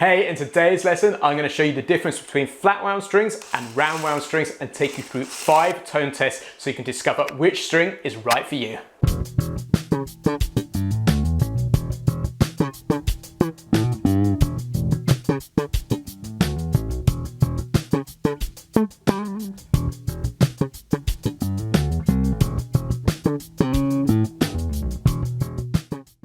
Hey, in today's lesson, I'm going to show you the difference between flatwound strings and roundwound strings and take you through 5 tone tests so you can discover which string is right for you.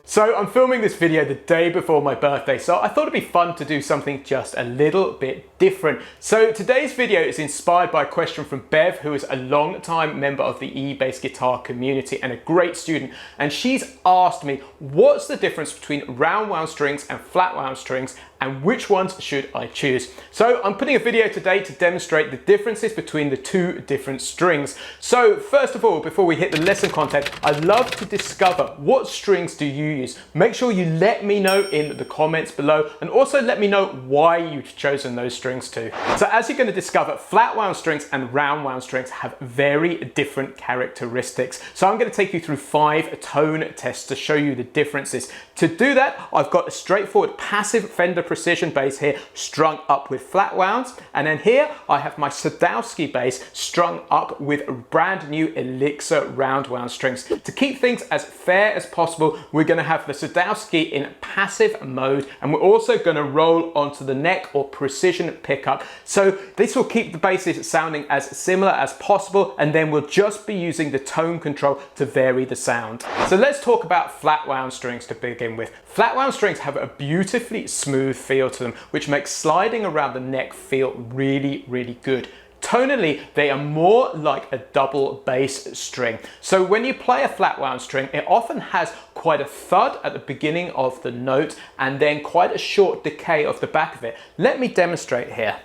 So I'm filming this video the day before my birthday, so I thought it'd be fun to do something just a little bit different. So today's video is inspired by a question from Bev, who is a long-time member of the eBassGuitar community and a great student. And she's asked me, what's the difference between roundwound strings and flatwound strings, and which ones should I choose? So I'm putting a video today to demonstrate the differences between the two different strings. So first of all, before we hit the lesson content, I'd love to discover what strings do you use. Make sure you let me know in the comments below, and also let me know why you've chosen those strings too. So as you're going to discover, flatwound strings and roundwound strings have very different characteristics. So I'm going to take you through 5 tone tests to show you the differences. To do that, I've got a straightforward passive Fender Precision bass here strung up with flatwounds, and then here I have my Sadowski bass strung up with brand new Elixir roundwound strings. To keep things as fair as possible, we're going to have the Sadowski in passive mode, and we're also going to roll onto the neck or precision pickup. So this will keep the basses sounding as similar as possible, and then we'll just be using the tone control to vary the sound. So let's talk about flatwound strings to begin with. Flatwound strings have a beautifully smooth feel to them, which makes sliding around the neck feel really, really good. Tonally, they are more like a double bass string. So when you play a flatwound string, it often has quite a thud at the beginning of the note and then quite a short decay off the back of it. Let me demonstrate here.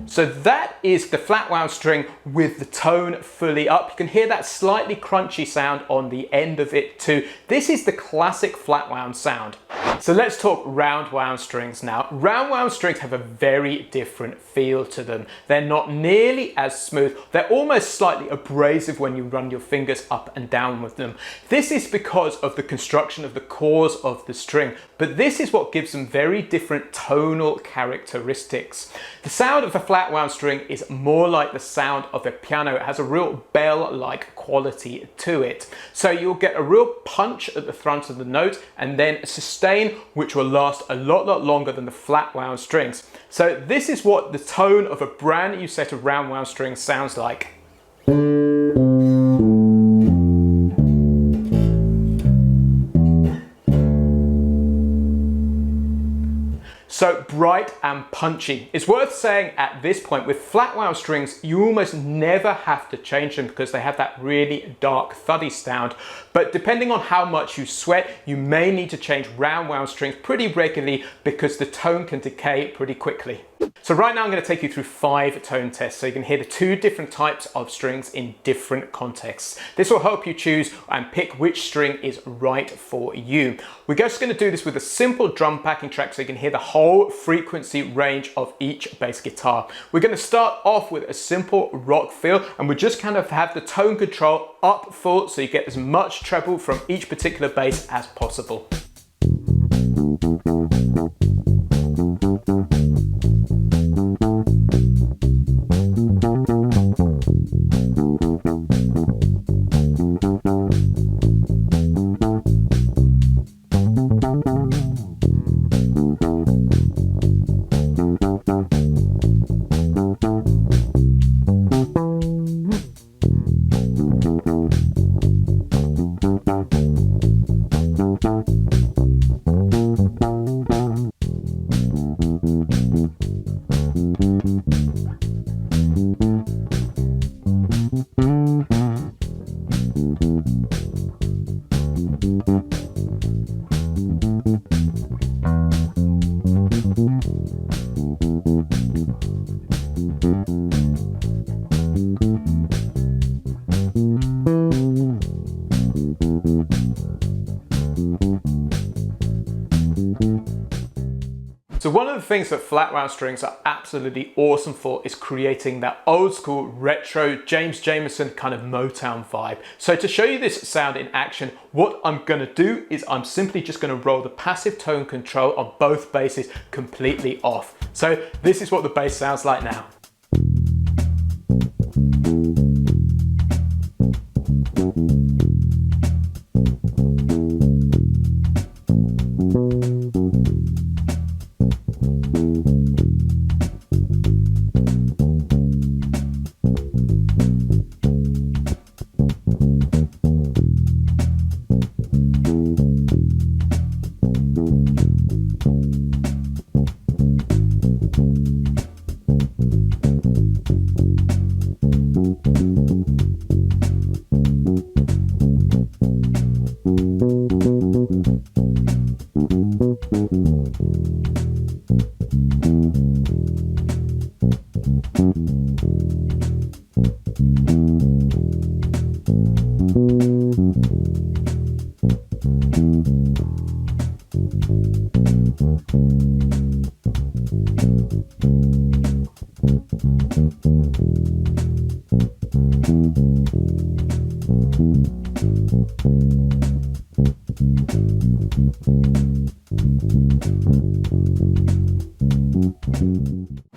So that is the flatwound string with the tone fully up. You can hear that slightly crunchy sound on the end of it too. This is the classic flatwound sound. So let's talk roundwound strings now. Roundwound strings have a very different feel to them. They're not nearly as smooth. They're almost slightly abrasive when you run your fingers up and down with them. This is because of the construction of the cores of the string, but this is what gives them very different tonal characteristics. The sound of a flatwound string is more like the sound of a piano. It has a real bell-like quality to it. So you'll get a real punch at the front of the note and then a sustain which will last a lot longer than the flatwound strings. So this is what the tone of a brand new set of roundwound strings sounds like. So bright and punchy. It's worth saying at this point, with flatwound strings, you almost never have to change them because they have that really dark, thuddy sound. But depending on how much you sweat, you may need to change roundwound strings pretty regularly because the tone can decay pretty quickly. So right now I'm going to take you through 5 tone tests so you can hear the 2 different types of strings in different contexts. This will help you choose and pick which string is right for you. We're just going to do this with a simple drum backing track so you can hear the whole frequency range of each bass guitar. We're going to start off with a simple rock feel, and we just kind of have the tone control up full so you get as much treble from each particular bass as possible. So one of the things that flatwound strings are absolutely awesome for is creating that old school retro James Jamerson kind of Motown vibe. So to show you this sound in action, what I'm going to do is I'm simply just going to roll the passive tone control on both basses completely off. So this is what the bass sounds like now.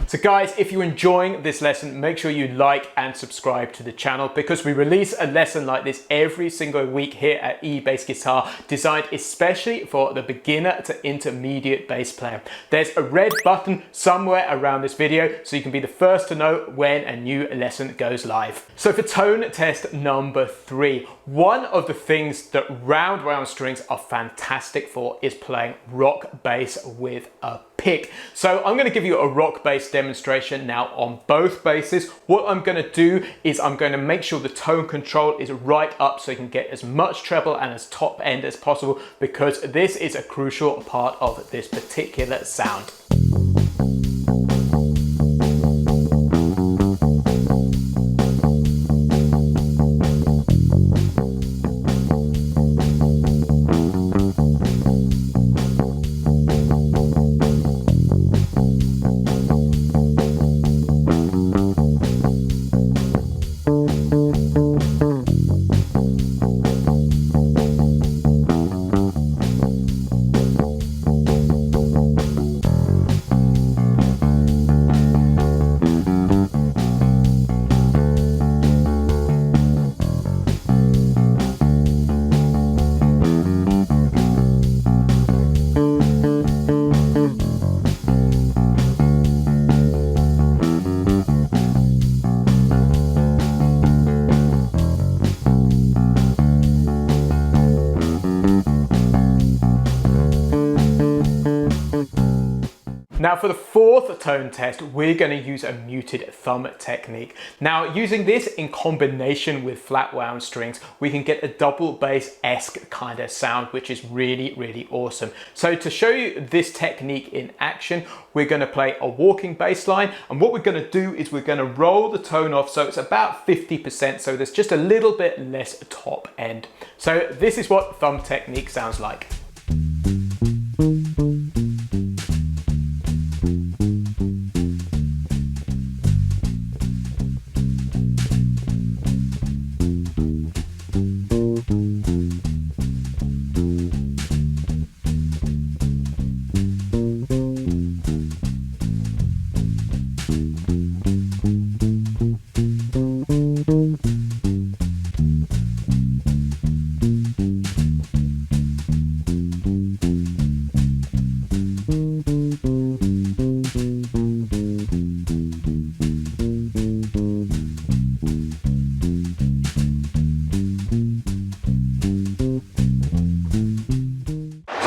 So guys, if you're enjoying this lesson, make sure you like and subscribe to the channel because we release a lesson like this every single week here at eBassGuitar, designed especially for the beginner to intermediate bass player. There's a red button somewhere around this video so you can be the first to know when a new lesson goes live. So for tone test number 3, one of the things that round strings are fantastic for is playing rock bass with a pick. So I'm going to give you a rock bass demonstration now on both basses. What I'm going to do is I'm going to make sure the tone control is right up so you can get as much treble and as top end as possible, because this is a crucial part of this particular sound. Now for the fourth tone test, we're going to use a muted thumb technique. Now using this in combination with flatwound strings, we can get a double bass-esque kind of sound, which is really, really awesome. So to show you this technique in action, we're going to play a walking bass line, and what we're going to do is we're going to roll the tone off so it's about 50%, so there's just a little bit less top end. So this is what thumb technique sounds like.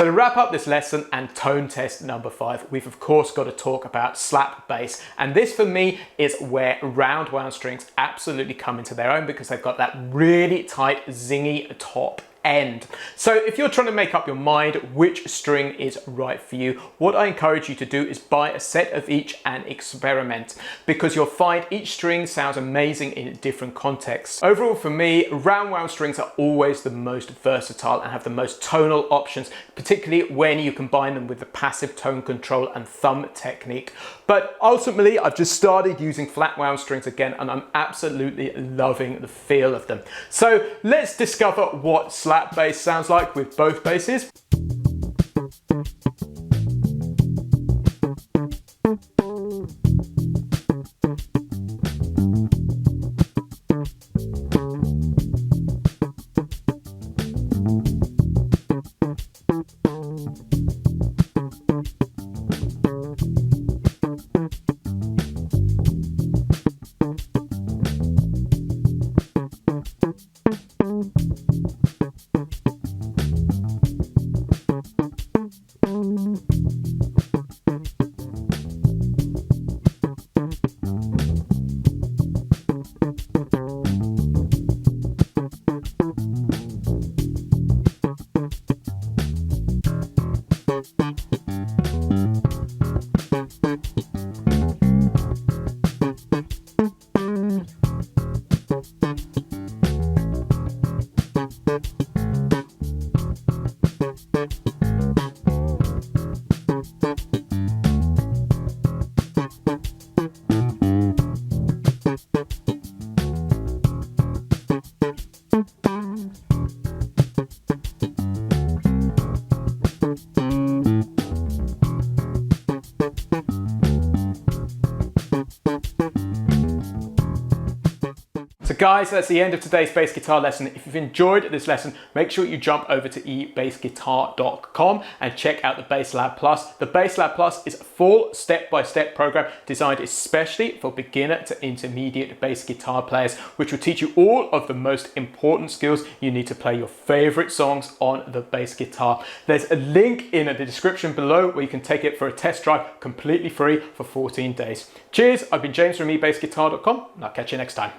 So to wrap up this lesson and tone test number 5, we've of course got to talk about slap bass. And this for me is where roundwound strings absolutely come into their own, because they've got that really tight, zingy top end. So if you're trying to make up your mind which string is right for you, what I encourage you to do is buy a set of each and experiment, because you'll find each string sounds amazing in different contexts. Overall for me, round-wound strings are always the most versatile and have the most tonal options, particularly when you combine them with the passive tone control and thumb technique. But ultimately, I've just started using flat-wound strings again and I'm absolutely loving the feel of them. So let's discover what slap bass sounds like with both basses. So guys, that's the end of today's bass guitar lesson. If you've enjoyed this lesson, make sure you jump over to eBassGuitar.com and check out the Bass Lab Plus. The Bass Lab Plus is a full step-by-step program designed especially for beginner to intermediate bass guitar players, which will teach you all of the most important skills you need to play your favorite songs on the bass guitar. There's a link in the description below where you can take it for a test drive completely free for 14 days. Cheers, I've been James from eBassGuitar.com and I'll catch you next time.